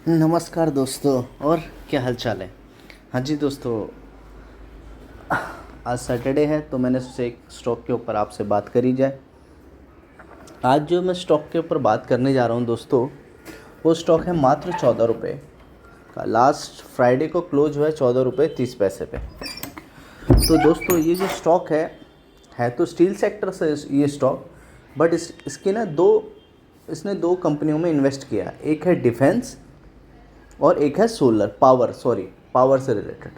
नमस्कार दोस्तों। और क्या हाल चाल है। हाँ जी दोस्तों, आज सैटरडे है तो मैंने सोचा एक स्टॉक के ऊपर आपसे बात करी जाए। आज जो मैं स्टॉक के ऊपर बात करने जा रहा हूँ दोस्तों, वो स्टॉक है मात्र 14 रुपये का। लास्ट फ्राइडे को क्लोज हुआ है 14 रुपये 30 पैसे पे। तो दोस्तों ये जो स्टॉक है तो स्टील सेक्टर से ये स्टॉक, बट इसके ना इसने दो कंपनियों में इन्वेस्ट किया है। एक है डिफेंस और एक है सोलर पावर से रिलेटेड।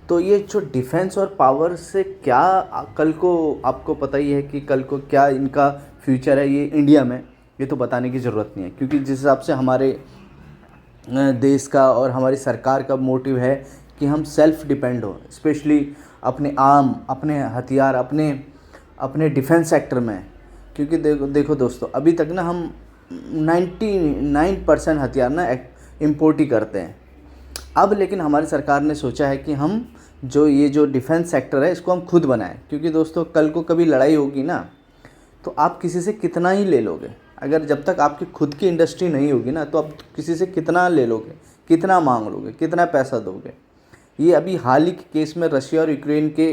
तो ये जो डिफेंस और पावर से क्या कल को आपको पता ही है कि कल को क्या इनका फ्यूचर है ये इंडिया में, ये तो बताने की ज़रूरत नहीं है। क्योंकि जिस हिसाब से हमारे देश का और हमारी सरकार का मोटिव है कि हम सेल्फ डिपेंड हो, स्पेशली अपने हथियार अपने डिफेंस सेक्टर में। क्योंकि देखो दोस्तों, अभी तक ना हम 99% हथियार ना इम्पोर्ट ही करते हैं। अब लेकिन हमारी सरकार ने सोचा है कि हम जो डिफेंस सेक्टर है इसको हम खुद बनाएं। क्योंकि दोस्तों कल को कभी लड़ाई होगी ना, तो आप किसी से कितना ही ले लोगे। अगर जब तक आपकी खुद की इंडस्ट्री नहीं होगी ना, तो आप किसी से कितना ले लोगे, कितना मांग लोगे, कितना पैसा दोगे। ये अभी हाल ही के केस में रशिया और यूक्रेन के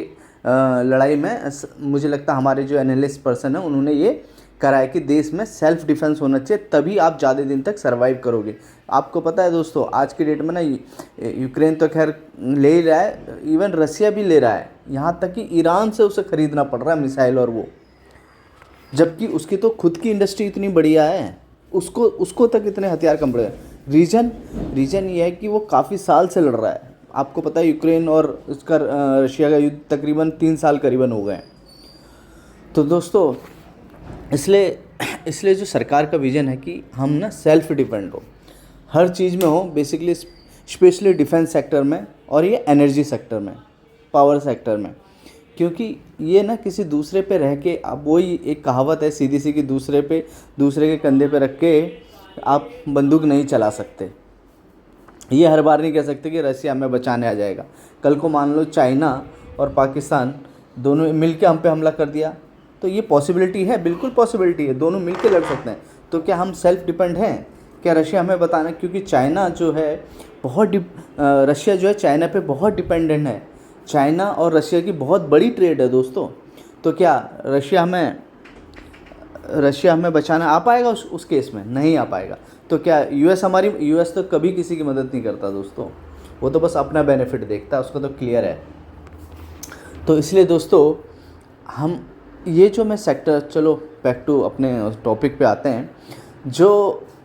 लड़ाई में मुझे लगता है हमारे जो एनालिस्ट पर्सन है उन्होंने ये करा है कि देश में सेल्फ डिफेंस होना चाहिए, तभी आप ज़्यादा दिन तक सर्वाइव करोगे। आपको पता है दोस्तों, आज की डेट में ना यूक्रेन तो खैर ले ही रहा है, इवन रसिया भी ले रहा है। यहाँ तक कि ईरान से उसे ख़रीदना पड़ रहा है मिसाइल और वो, जबकि उसकी तो खुद की इंडस्ट्री इतनी बढ़िया है, उसको तक इतने हथियार कम पड़े। रीज़न ये है कि वो काफ़ी साल से लड़ रहा है। आपको पता है यूक्रेन और उसका रशिया का युद्ध तकरीबन 3 साल करीबन हो गए। तो दोस्तों इसलिए जो सरकार का विज़न है कि हम ना सेल्फ डिपेंड हो, हर चीज़ में हो, बेसिकली स्पेशली डिफेंस सेक्टर में और ये एनर्जी सेक्टर में, पावर सेक्टर में। क्योंकि ये ना किसी दूसरे पे रह के, अब वही एक कहावत है सीधी सी कि दूसरे के कंधे पे रख के आप बंदूक नहीं चला सकते। ये हर बार नहीं कह सकते कि रसिया हमें बचाने आ जाएगा। कल को मान लो चाइना और पाकिस्तान दोनों मिल के हम पे हमला कर दिया, तो ये पॉसिबिलिटी है, बिल्कुल पॉसिबिलिटी है, दोनों मिल के लड़ सकते हैं। तो क्या हम सेल्फ डिपेंड हैं? क्या रशिया हमें बताना? क्योंकि चाइना जो है रशिया जो है चाइना पे बहुत डिपेंडेंट है। चाइना और रशिया की बहुत बड़ी ट्रेड है दोस्तों। तो क्या रशिया हमें बचाना आ पाएगा उस केस में? नहीं आ पाएगा। तो क्या यूएस तो कभी किसी की मदद नहीं करता दोस्तों, वो तो बस अपना बेनिफिट देखता है, उसको तो क्लियर है। तो इसलिए दोस्तों हम ये जो मैं सेक्टर, चलो बैक टू अपने टॉपिक पे आते हैं।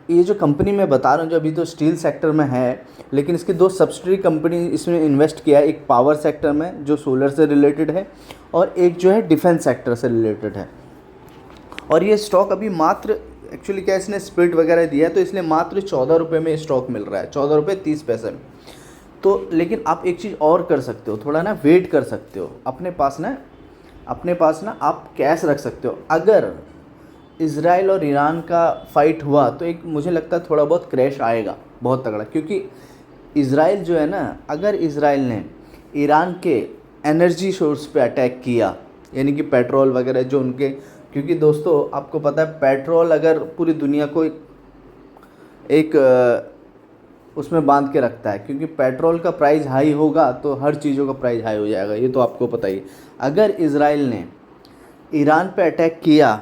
ये जो कंपनी मैं बता रहा हूँ, जो अभी तो स्टील सेक्टर में है, लेकिन इसकी 2 सब्सिडरी कंपनी इसमें इन्वेस्ट किया है। एक पावर सेक्टर में जो सोलर से रिलेटेड है, और एक जो है डिफेंस सेक्टर से रिलेटेड है। और ये स्टॉक अभी मात्र, एक्चुअली क्या इसने स्प्लिट वगैरह दिया है, तो इसलिए मात्र 14 रुपये में स्टॉक मिल रहा है, 14 रुपये 30 पैसे में। तो लेकिन आप एक चीज़ और कर सकते हो, थोड़ा ना वेट कर सकते हो। अपने पास ना आप कैश रख सकते हो। अगर इज़राइल और ईरान का फाइट हुआ तो एक मुझे लगता है थोड़ा बहुत क्रैश आएगा, बहुत तगड़ा। क्योंकि इज़राइल जो है ना, अगर इज़राइल ने ईरान के एनर्जी सोर्स पे अटैक किया, यानी कि पेट्रोल वगैरह जो उनके, क्योंकि दोस्तों आपको पता है पेट्रोल अगर पूरी दुनिया को एक उसमें बांध के रखता है, क्योंकि पेट्रोल का प्राइस हाई होगा तो हर चीज़ों का प्राइस हाई हो जाएगा, ये तो आपको पता ही। अगर इज़राइल ने ईरान पे अटैक किया,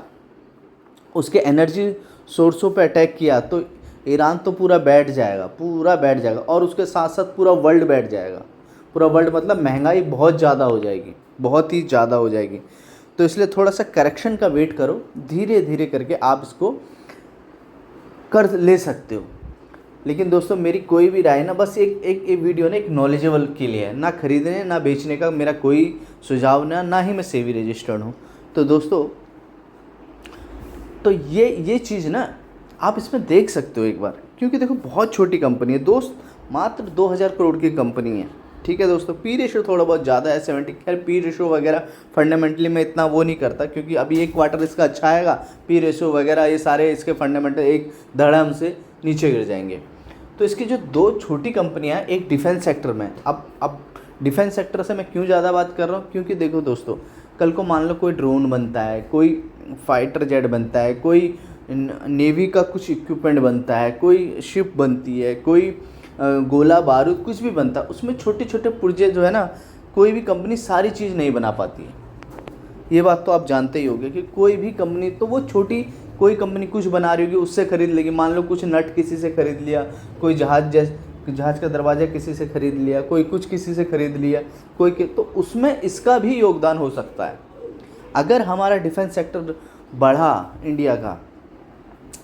उसके एनर्जी सोर्सों पे अटैक किया, तो ईरान तो पूरा बैठ जाएगा, और उसके साथ साथ पूरा वर्ल्ड बैठ जाएगा। पूरा वर्ल्ड मतलब महंगाई बहुत ज़्यादा हो जाएगी, बहुत ही ज़्यादा हो जाएगी। तो इसलिए थोड़ा सा करेक्शन का वेट करो, धीरे धीरे करके आप इसको कर ले सकते हो। लेकिन दोस्तों मेरी कोई भी राय ना, बस एक वीडियो ना एक नॉलेजेबल के लिए है, ना खरीदने ना बेचने का मेरा कोई सुझाव ना ही मैं सेबी रजिस्टर्ड हूँ। तो दोस्तों तो ये चीज़ ना आप इसमें देख सकते हो एक बार, क्योंकि देखो बहुत छोटी कंपनी है दोस्त, मात्र 2000 करोड़ की कंपनी है। ठीक है दोस्तों, पी रेशो थोड़ा बहुत ज़्यादा है 70। खैर पी रेशो वगैरह फंडामेंटली मैं इतना वो नहीं करता, क्योंकि अभी एक क्वार्टर इसका अच्छा आएगा, पी रेशो वगैरह ये सारे इसके फंडामेंटल एक धड़ाम से नीचे गिर जाएंगे। तो इसकी जो 2 छोटी कंपनियां हैं, एक डिफेंस सेक्टर में। अब डिफेंस सेक्टर से मैं क्यों ज़्यादा बात कर रहा हूँ, क्योंकि देखो दोस्तों कल को मान लो कोई ड्रोन बनता है, कोई फाइटर जेट बनता है, कोई नेवी का कुछ इक्विपमेंट बनता है, कोई शिप बनती है, कोई गोला बारूद कुछ भी बनता है, उसमें छोटे छोटे पुर्जे जो है ना, कोई भी कंपनी सारी चीज़ नहीं बना पाती है। ये बात तो आप जानते ही होंगे कि कोई भी कंपनी, तो वो छोटी कोई कंपनी कुछ बना रही होगी, उससे खरीद लेगी। मान लो कुछ नट किसी से खरीद लिया, कोई जहाज़ का दरवाज़ा किसी से खरीद लिया, कोई कुछ किसी से खरीद लिया, तो उसमें इसका भी योगदान हो सकता है। अगर हमारा डिफेंस सेक्टर बढ़ा इंडिया का,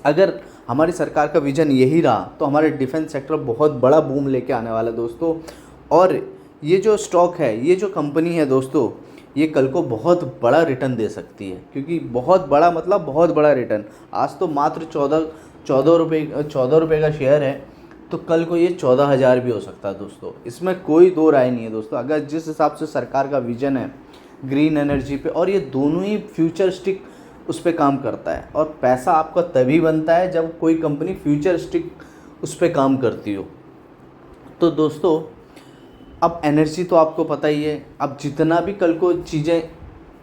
अगर हमारी सरकार का विजन यही रहा, तो हमारे डिफेंस सेक्टर बहुत बड़ा बूम लेके आने वाला है दोस्तों। और ये जो स्टॉक है, ये जो कंपनी है दोस्तों, ये कल को बहुत बड़ा रिटर्न दे सकती है, क्योंकि बहुत बड़ा मतलब बहुत बड़ा रिटर्न। आज तो मात्र 14 रुपये का शेयर है, तो कल को ये 14,000 भी हो सकता है दोस्तों। इसमें कोई दो राय नहीं है दोस्तों। अगर जिस हिसाब से सरकार का विजन है ग्रीन एनर्जी पे, और ये दोनों ही फ्यूचरिस्टिक उस पर काम करता है, और पैसा आपका तभी बनता है जब कोई कंपनी फ्यूचरिस्टिक उस पर काम करती हो। तो दोस्तों अब एनर्जी तो आपको पता ही है, अब जितना भी कल को चीज़ें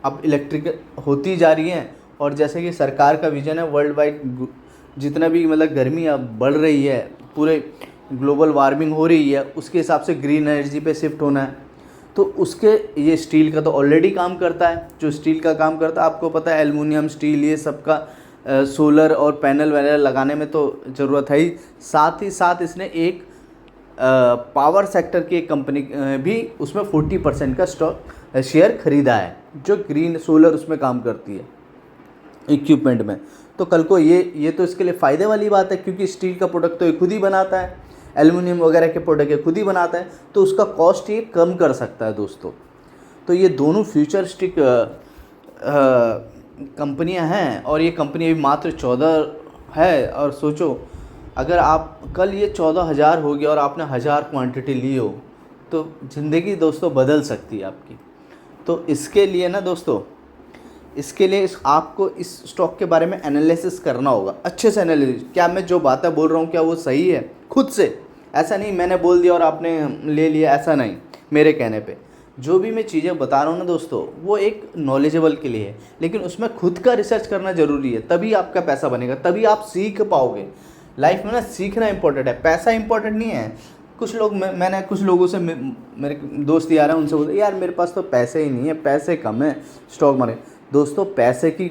अब इलेक्ट्रिक होती जा रही हैं, और जैसे कि सरकार का विजन है वर्ल्ड वाइड, जितना भी मतलब गर्मी अब बढ़ रही है, पूरे ग्लोबल वार्मिंग हो रही है, उसके हिसाब से ग्रीन एनर्जी पे शिफ्ट होना है। तो उसके ये स्टील का तो ऑलरेडी काम करता है, जो स्टील का काम करता है आपको पता है, एल्युमिनियम स्टील ये सब का सोलर और पैनल वगैरह लगाने में तो ज़रूरत है ही। साथ ही साथ इसने एक पावर सेक्टर की एक कंपनी भी उसमें 40% का स्टॉक शेयर खरीदा है, जो ग्रीन सोलर उसमें काम करती है इक्विपमेंट में। तो कल को ये तो इसके लिए फ़ायदे वाली बात है, क्योंकि स्टील का प्रोडक्ट तो ये खुद ही बनाता है, एल्युमिनियम वगैरह के प्रोडक्ट ये खुद ही बनाता है, तो उसका कॉस्ट ये कम कर सकता है दोस्तों। तो ये दोनों फ्यूचरिस्टिक कंपनियां हैं, और ये कंपनी अभी मात्र 14 है। और सोचो अगर आप कल ये 14,000 हो गया और आपने 1000 क्वांटिटी ली हो, तो ज़िंदगी दोस्तों बदल सकती है आपकी। तो इसके लिए ना दोस्तों, इसके लिए आपको इस स्टॉक के बारे में एनालिसिस करना होगा, अच्छे से एनालिसिस। क्या मैं जो बातें बोल रहा हूँ क्या वो सही है, खुद से, ऐसा नहीं मैंने बोल दिया और आपने ले लिया, ऐसा नहीं। मेरे कहने पे जो भी मैं चीज़ें बता रहा हूँ ना दोस्तों, वो एक नॉलेजेबल के लिए है, लेकिन उसमें खुद का रिसर्च करना ज़रूरी है, तभी आपका पैसा बनेगा, तभी आप सीख पाओगे। लाइफ में ना सीखना इंपॉर्टेंट है, पैसा इंपॉर्टेंट नहीं है। कुछ लोग मैंने कुछ लोगों से, मेरे दोस्त यार हैं, उनसे बोलते यार मेरे पास तो पैसे ही नहीं है, पैसे कम है स्टॉक मार्केट। दोस्तों पैसे की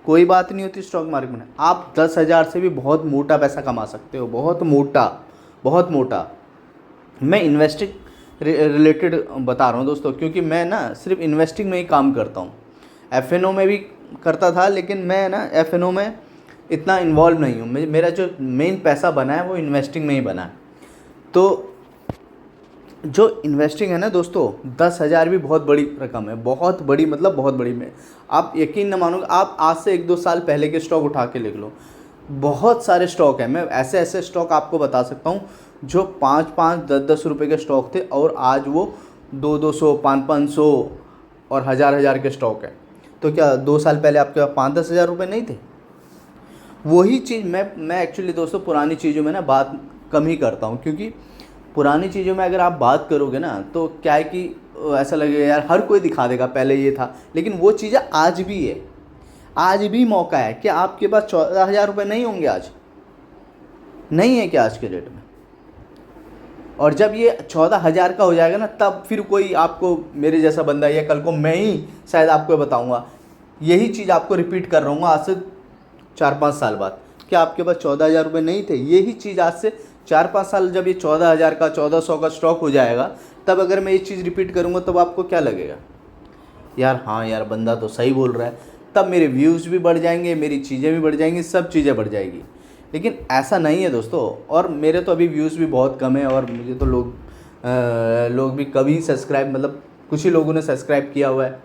कोई बात नहीं होती स्टॉक मार्केट में। आप 10,000 से भी बहुत मोटा पैसा कमा सकते हो, बहुत मोटा, बहुत मोटा। मैं इन्वेस्टिंग रिलेटेड बता रहा हूँ दोस्तों, क्योंकि मैं ना सिर्फ इन्वेस्टिंग में ही काम करता हूँ। एफ.एन.ओ में भी करता था, लेकिन मैं ना एफ.एन.ओ में इतना इन्वॉल्व नहीं हूँ। मेरा जो मेन पैसा बना है वो इन्वेस्टिंग में ही बना है। तो जो इन्वेस्टिंग है ना दोस्तों, 10,000 भी बहुत बड़ी रकम है, बहुत बड़ी, मतलब बहुत बड़ी। में आप यकीन न मानोगे, आप आज से 1-2 साल पहले के स्टॉक उठा के लिख लो, बहुत सारे स्टॉक हैं। मैं ऐसे ऐसे स्टॉक आपको बता सकता हूँ जो 5-5, 10-10 रुपये के स्टॉक थे, और आज वो 200-200, 500-500 और 1000-1000 के स्टॉक है। तो क्या 2 साल पहले आपके पास 5-10 हज़ार रुपये नहीं थे? वही चीज़ मैं एक्चुअली दोस्तों पुरानी चीज़ों में ना बात कम ही करता हूँ, क्योंकि पुरानी चीज़ों में अगर आप बात करोगे ना, तो क्या है कि ऐसा लगेगा यार हर कोई दिखा देगा पहले ये था, लेकिन वो चीज़ें आज भी है, आज भी मौका है। कि आपके पास 14,000 रुपये नहीं होंगे आज? नहीं है क्या आज के डेट में? और जब ये 14,000 का हो जाएगा ना, तब फिर कोई आपको, मेरे जैसा बंदा, या कल को मैं ही शायद आपको बताऊँगा, यही चीज़ आपको रिपीट कर रहा हूँ आज से 4-5 साल बाद। क्या आपके पास 14,000 रुपये नहीं थे? यही चीज़ आज से 4-5 साल, जब ये 14,000 का, 1,400 का स्टॉक हो जाएगा, तब अगर मैं ये चीज़ रिपीट करूँगा, तब आपको क्या लगेगा? यार हाँ यार बंदा तो सही बोल रहा है। तब मेरे व्यूज़ भी बढ़ जाएंगे, मेरी चीज़ें भी बढ़ जाएंगी, सब चीज़ें बढ़ जाएगी। लेकिन ऐसा नहीं है दोस्तों, और मेरे तो अभी व्यूज़ भी बहुत कम है, और मुझे तो लोग भी कभी सब्सक्राइब, मतलब कुछ ही लोगों ने सब्सक्राइब किया हुआ है।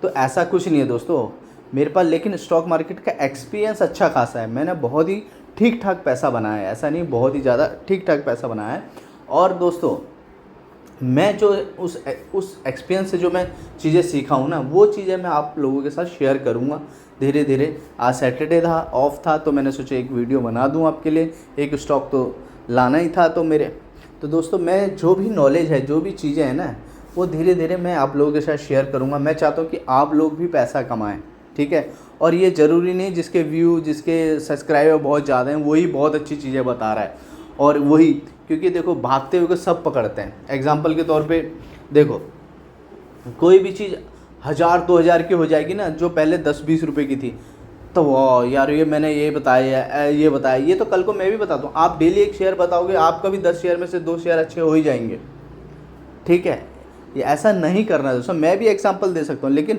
तो ऐसा कुछ नहीं है दोस्तों मेरे पास, लेकिन स्टॉक मार्केट का एक्सपीरियंस अच्छा खासा है। मैंने बहुत ही ठीक ठाक पैसा बनाया है, ऐसा नहीं बहुत ही ज़्यादा ठीक ठाक पैसा बनाया है। और दोस्तों मैं जो उस एक्सपीरियंस से जो मैं चीज़ें सीखा हूँ ना, वो चीज़ें मैं आप लोगों के साथ शेयर करूँगा धीरे धीरे। आज सैटरडे था, ऑफ था, तो मैंने सोचा एक वीडियो बना दूँ आपके लिए। एक स्टॉक तो लाना ही था तो दोस्तों मैं जो भी नॉलेज है, जो भी चीज़ें हैं ना, वो धीरे धीरे मैं आप लोगों के साथ शेयर करूँगा। मैं चाहता हूँ कि आप लोग भी पैसा कमाएँ, ठीक ठीक है। और ये ज़रूरी नहीं जिसके व्यू जिसके सब्सक्राइबर बहुत ज़्यादा हैं वही बहुत अच्छी चीज़ें बता रहा है और वही, क्योंकि देखो भागते हुए को सब पकड़ते हैं। एग्जाम्पल के तौर पे देखो, कोई भी चीज़ 1000-2000 की हो जाएगी ना, जो पहले 10-20 रुपए की थी, तो वाह यार ये मैंने ये बताया ये तो कल को मैं भी बताता हूँ। आप डेली एक शेयर बताओगे, आपका भी 10 शेयर में से 2 शेयर अच्छे हो ही जाएंगे, ठीक है। ये ऐसा नहीं करना है दोस्तों। मैं भी एग्जांपल दे सकता हूँ, लेकिन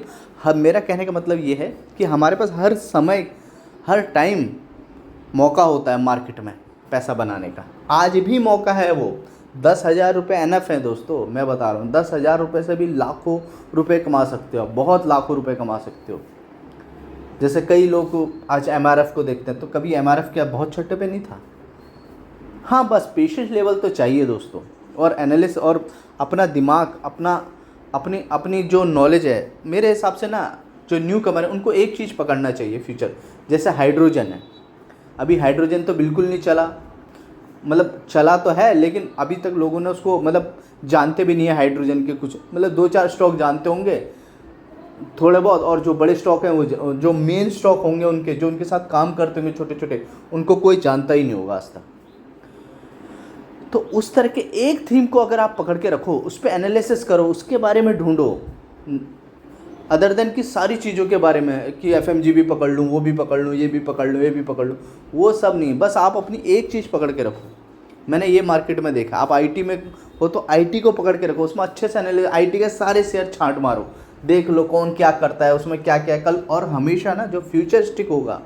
मेरा कहने का मतलब ये है कि हमारे पास हर समय हर टाइम मौका होता है मार्केट में पैसा बनाने का। आज भी मौका है, वो 10,000 रुपये एनफ है दोस्तों। मैं बता रहा हूँ 10,000 रुपये से भी लाखों रुपए कमा सकते हो, बहुत लाखों रुपए कमा सकते हो। जैसे कई लोग आज MRF को देखते हैं, तो कभी MRF क्या बहुत छोटे पे नहीं था? हाँ, बस पेशेंस लेवल तो चाहिए दोस्तों, और एनालिस्ट और अपना दिमाग, अपनी अपनी जो नॉलेज है। मेरे हिसाब से ना जो न्यू कमर है उनको एक चीज़ पकड़ना चाहिए फ्यूचर। जैसे हाइड्रोजन है, अभी हाइड्रोजन तो बिल्कुल नहीं चला, मतलब चला तो है लेकिन अभी तक लोगों ने उसको मतलब जानते भी नहीं है हाइड्रोजन के कुछ, मतलब 2-4 स्टॉक जानते होंगे थोड़े बहुत, और जो बड़े स्टॉक हैं वो जो मेन स्टॉक होंगे उनके, जो उनके साथ काम करते होंगे छोटे छोटे, उनको कोई जानता ही नहीं होगा आज तक। तो उस तरह के एक थीम को अगर आप पकड़ के रखो, उस पर एनालिसिस करो, उसके बारे में ढूंढो, अदर देन कि सारी चीज़ों के बारे में कि FMG भी पकड़ लूँ, वो भी पकड़ लूँ, ये भी पकड़ लूँ, ये भी पकड़ लूँ, वो सब नहीं। बस आप अपनी एक चीज़ पकड़ के रखो। मैंने ये मार्केट में देखा, आप IT में हो तो IT को पकड़ के रखो, उसमें अच्छे से एनालिसिस, IT के सारे शेयर छांट मारो, देख लो कौन क्या करता है, उसमें क्या क्या है कल। और हमेशा ना जो फ्यूचरिस्टिक होगा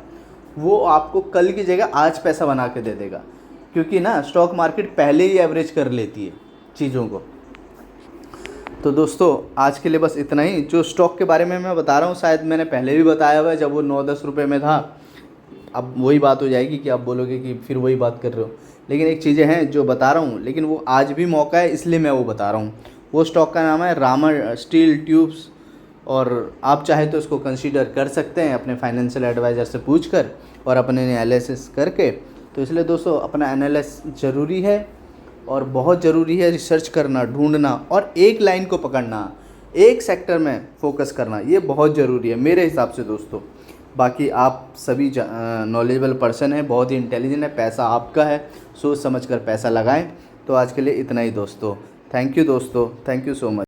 वो आपको कल की जगह आज पैसा बना के दे देगा, क्योंकि ना स्टॉक मार्केट पहले ही एवरेज कर लेती है चीज़ों को। तो दोस्तों आज के लिए बस इतना ही। जो स्टॉक के बारे में मैं बता रहा हूँ शायद मैंने पहले भी बताया हुआ है, जब वो 9-10 रुपये में था। अब वही बात हो जाएगी कि आप बोलोगे कि फिर वही बात कर रहे हो, लेकिन एक चीज़ें हैं जो बता रहा हूँ, लेकिन वो आज भी मौका है इसलिए मैं वो बता रहा हूँ। वो स्टॉक का नाम है रामर स्टील ट्यूब्स, और आप चाहे तो इसको कंसीडर कर सकते हैं अपने फाइनेंशियल एडवाइज़र से पूछ कर और अपने एनालिसिस करके। तो इसलिए दोस्तों अपना एनालिसिस ज़रूरी है, और बहुत ज़रूरी है रिसर्च करना, ढूंढना, और एक लाइन को पकड़ना, एक सेक्टर में फोकस करना, ये बहुत ज़रूरी है मेरे हिसाब से दोस्तों। बाकी आप सभी नॉलेजेबल पर्सन हैं, बहुत ही इंटेलिजेंट है, पैसा आपका है, सोच समझ कर पैसा लगाएं। तो आज के लिए इतना ही दोस्तों, थैंक यू दोस्तों, थैंक यू सो मच।